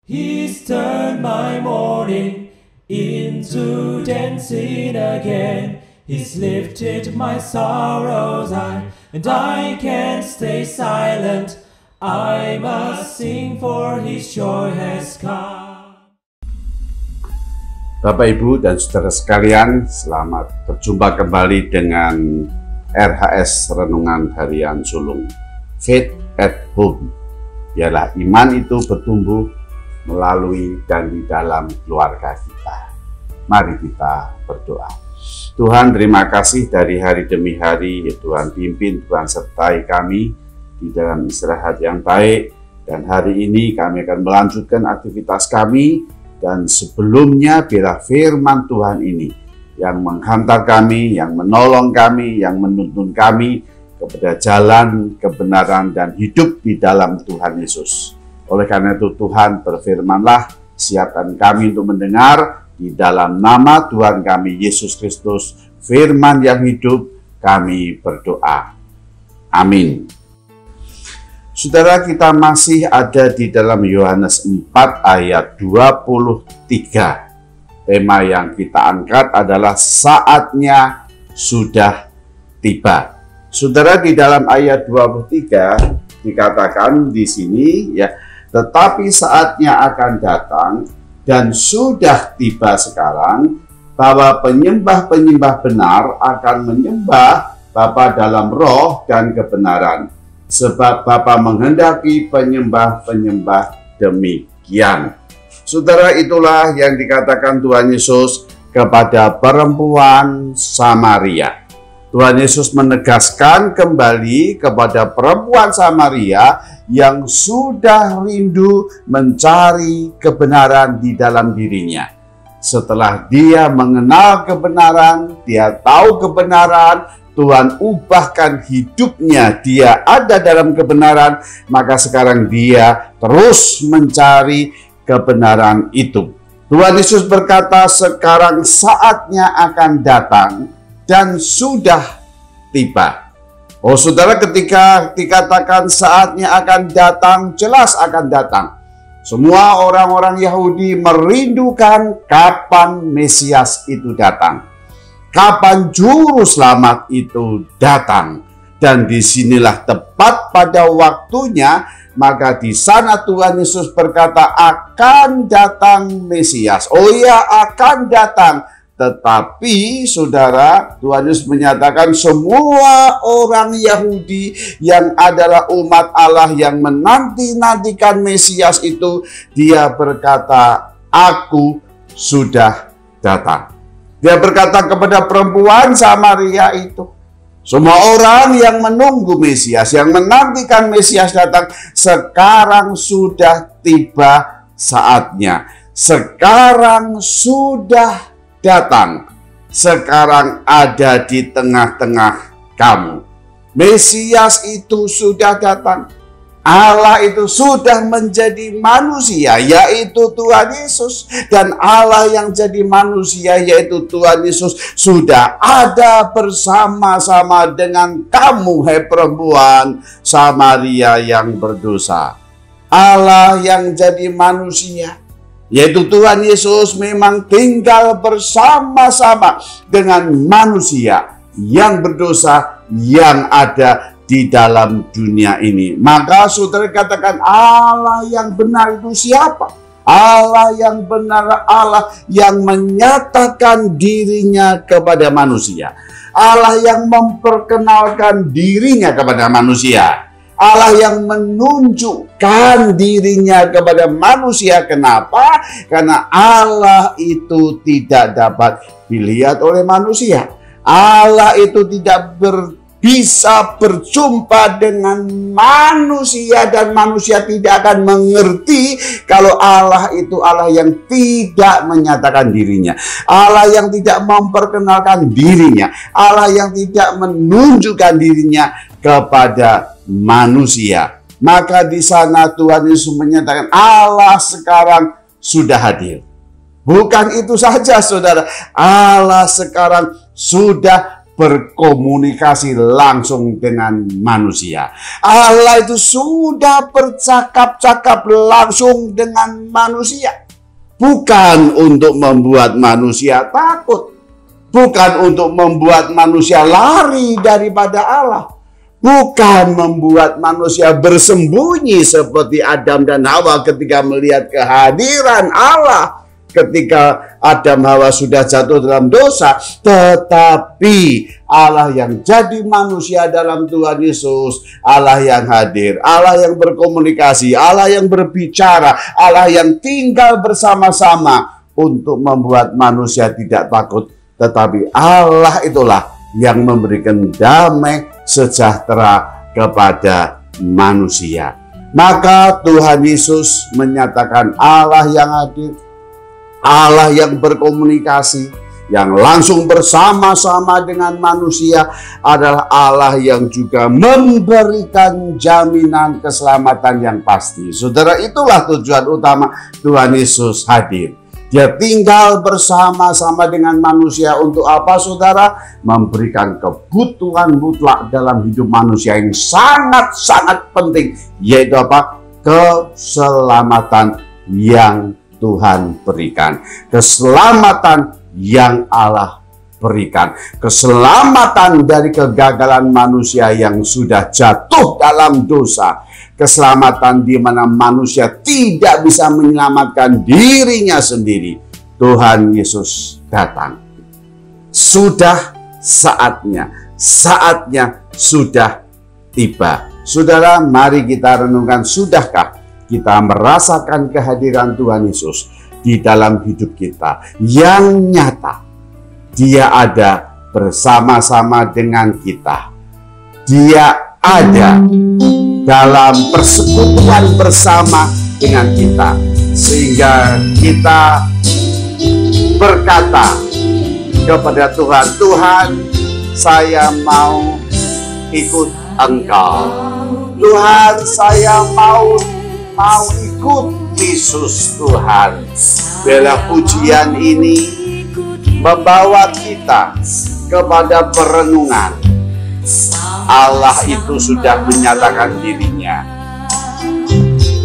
He's turned my mourning into dancing again. He's lifted my sorrows high, and I can't stay silent. I must sing, for His joy has come. Bapak, Ibu, dan saudara sekalian, selamat berjumpa kembali dengan RHS Renungan Harian Sulung Faith at Home. Biarlah iman itu bertumbuh melalui dan di dalam keluarga kita. Mari kita berdoa. Tuhan, terima kasih dari hari demi hari. Ya Tuhan, pimpin, Tuhan sertai kami di dalam istirahat yang baik. Dan hari ini kami akan melanjutkan aktivitas kami. Dan sebelumnya biarlah firman Tuhan ini yang menghantar kami, yang menolong kami, yang menuntun kami kepada jalan, kebenaran, dan hidup di dalam Tuhan Yesus. Oleh karena itu Tuhan, berfirmanlah, siapkan kami untuk mendengar di dalam nama Tuhan kami Yesus Kristus, firman yang hidup, kami berdoa. Amin. Saudara, kita masih ada di dalam Yohanes 4 ayat 23. Tema yang kita angkat adalah saatnya sudah tiba. Saudara, di dalam ayat 23 dikatakan di sini ya, tetapi saatnya akan datang dan sudah tiba sekarang bahwa penyembah-penyembah benar akan menyembah Bapa dalam roh dan kebenaran, sebab Bapa menghendaki penyembah-penyembah demikian. Saudara, itulah yang dikatakan Tuhan Yesus kepada perempuan Samaria. Tuhan Yesus menegaskan kembali kepada perempuan Samaria yang sudah rindu mencari kebenaran di dalam dirinya. Setelah dia mengenal kebenaran, dia tahu kebenaran, Tuhan ubahkan hidupnya, dia ada dalam kebenaran, maka sekarang dia terus mencari kebenaran itu. Tuhan Yesus berkata, sekarang saatnya akan datang dan sudah tiba. Oh saudara, ketika dikatakan saatnya akan datang, jelas akan datang. Semua orang-orang Yahudi merindukan kapan Mesias itu datang. Kapan juru selamat itu datang. Dan disinilah tepat pada waktunya, maka di sana Tuhan Yesus berkata akan datang Mesias. Oh ya, akan datang. Tetapi saudara, Tuhan Yesus menyatakan semua orang Yahudi yang adalah umat Allah yang menanti-nantikan Mesias itu, dia berkata, aku sudah datang. Dia berkata kepada perempuan Samaria itu, semua orang yang menunggu Mesias, yang menantikan Mesias datang, sekarang sudah tiba saatnya. Sekarang sudah datang. Sekarang ada di tengah-tengah kamu. Mesias itu sudah datang. Allah itu sudah menjadi manusia, yaitu Tuhan Yesus. Dan Allah yang jadi manusia, yaitu Tuhan Yesus, sudah ada bersama-sama dengan kamu, hai perempuan Samaria yang berdosa. Allah yang jadi manusia, yaitu Tuhan Yesus, memang tinggal bersama-sama dengan manusia yang berdosa yang ada di dalam dunia ini. Maka saudara katakan, Allah yang benar itu siapa? Allah yang benar, Allah yang menyatakan dirinya kepada manusia. Allah yang memperkenalkan dirinya kepada manusia. Allah yang menunjukkan dirinya kepada manusia. Kenapa? Karena Allah itu tidak dapat dilihat oleh manusia. Allah itu tidak bisa berjumpa dengan manusia, dan manusia tidak akan mengerti kalau Allah itu Allah yang tidak menyatakan dirinya, Allah yang tidak memperkenalkan dirinya, Allah yang tidak menunjukkan dirinya kepada manusia. Maka di sana Tuhan Yesus menyatakan Allah sekarang sudah hadir. Bukan itu saja saudara, Allah sekarang sudah berkomunikasi langsung dengan manusia. Allah itu sudah bercakap-cakap langsung dengan manusia. Bukan untuk membuat manusia takut. Bukan untuk membuat manusia lari daripada Allah. Bukan membuat manusia bersembunyi seperti Adam dan Hawa ketika melihat kehadiran Allah. Ketika Adam Hawa sudah jatuh dalam dosa, tetapi Allah yang jadi manusia dalam Tuhan Yesus, Allah yang hadir, Allah yang berkomunikasi, Allah yang berbicara, Allah yang tinggal bersama-sama untuk membuat manusia tidak takut. Tetapi Allah itulah yang memberikan damai sejahtera kepada manusia. Maka Tuhan Yesus menyatakan Allah yang hadir, Allah yang berkomunikasi, yang langsung bersama-sama dengan manusia adalah Allah yang juga memberikan jaminan keselamatan yang pasti. Saudara, itulah tujuan utama Tuhan Yesus hadir. Dia tinggal bersama-sama dengan manusia untuk apa, saudara? Memberikan kebutuhan mutlak dalam hidup manusia yang sangat-sangat penting, yaitu apa? Keselamatan yang Tuhan berikan, keselamatan yang Allah berikan, keselamatan dari kegagalan manusia yang sudah jatuh dalam dosa, keselamatan di mana manusia tidak bisa menyelamatkan dirinya sendiri. Tuhan Yesus datang. Sudah saatnya sudah tiba. Saudara, mari kita renungkan, sudahkah kita merasakan kehadiran Tuhan Yesus di dalam hidup kita yang nyata? Dia ada bersama-sama dengan kita. Dia ada dalam persekutuan bersama dengan kita, sehingga kita berkata kepada Tuhan, Tuhan, saya mau ikut Engkau. Tuhan, saya mau ikut Yesus. Tuhan, biarlah pujian ini membawa kita kepada perenungan. Allah itu sudah menyatakan dirinya.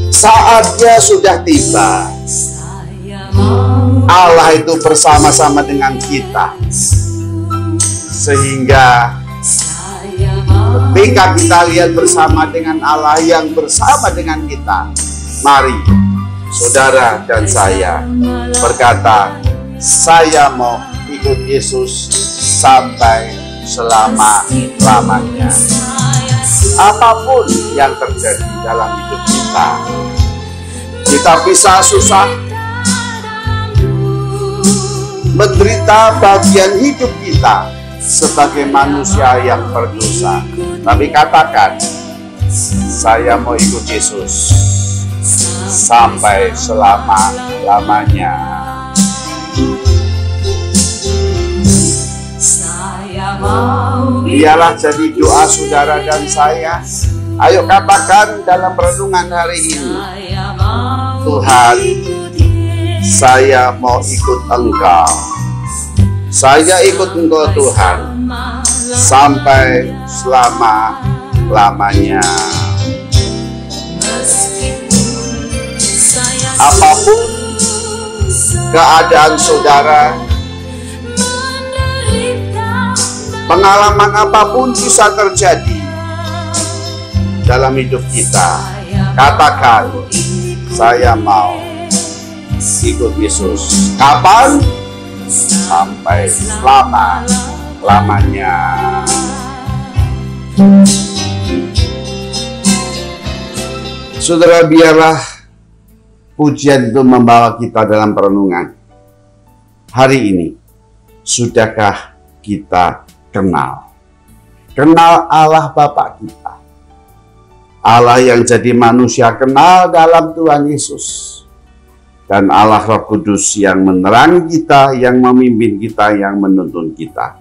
Saatnya sudah tiba. Allah itu bersama-sama dengan kita. Sehingga ketika kita lihat bersama dengan Allah yang bersama dengan kita, mari saudara dan saya berkata, saya mau ikut Yesus sampai selama-lamanya. Apapun yang terjadi dalam hidup kita bisa susah, menderita bagian hidup kita sebagai manusia yang berdosa. Tapi katakan, saya mau ikut Yesus sampai selama-lamanya. Biarlah jadi doa saudara dan saya. Ayo katakan dalam renungan hari ini, Tuhan, saya mau ikut Engkau. Saya ikut Engkau Tuhan sampai selama-lamanya. Apapun keadaan saudara, pengalaman apapun bisa terjadi dalam hidup kita, katakan, saya mau ikut Yesus. Kapan? Sampai selama-lamanya. Saudara, biarlah pujian itu membawa kita dalam perenungan. Hari ini, sudahkah kita kenal Allah Bapa kita, Allah yang jadi manusia, kenal dalam Tuhan Yesus, dan Allah Roh Kudus yang menerangi kita, yang memimpin kita, yang menuntun kita.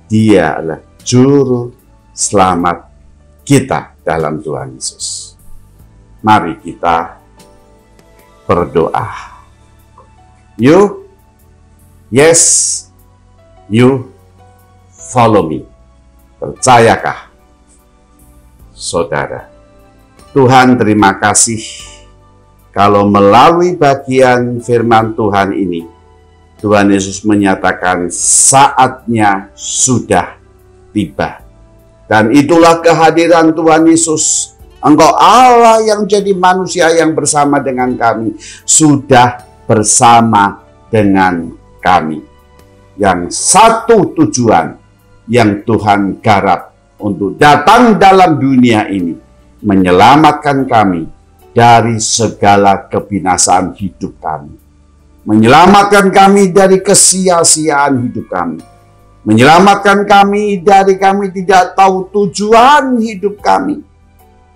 Dia adalah juru selamat kita dalam Tuhan Yesus. Mari kita berdoa. You, yes, you, follow me. Percayakah, saudara? Tuhan, terima kasih kalau melalui bagian firman Tuhan ini, Tuhan Yesus menyatakan saatnya sudah tiba. Dan itulah kehadiran Tuhan Yesus. Engkau Allah yang jadi manusia yang bersama dengan kami, sudah bersama dengan kami. Yang satu tujuan yang Tuhan garap untuk datang dalam dunia ini, menyelamatkan kami dari segala kebinasaan hidup kami. Menyelamatkan kami dari kesia-siaan hidup kami. Menyelamatkan kami dari kami tidak tahu tujuan hidup kami.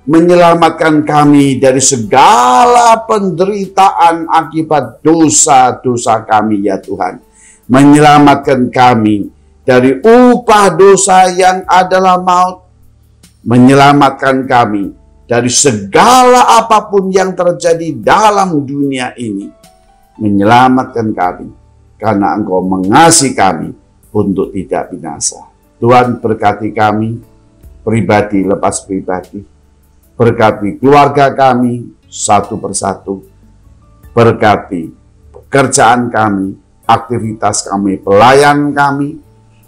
Menyelamatkan kami dari segala penderitaan akibat dosa-dosa kami, ya Tuhan. Menyelamatkan kami dari upah dosa yang adalah maut. Menyelamatkan kami dari segala apapun yang terjadi dalam dunia ini. Menyelamatkan kami karena Engkau mengasihi kami untuk tidak binasa. Tuhan, berkati kami, pribadi lepas pribadi. Berkati keluarga kami satu persatu. Berkati pekerjaan kami, aktivitas kami, pelayan kami,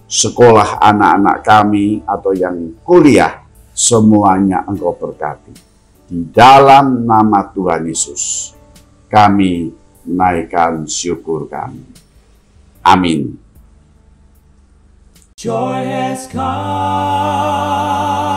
sekolah anak-anak kami atau yang kuliah. Semuanya Engkau berkati. Di dalam nama Tuhan Yesus, kami naikkan syukur kami. Amin. Joy has come.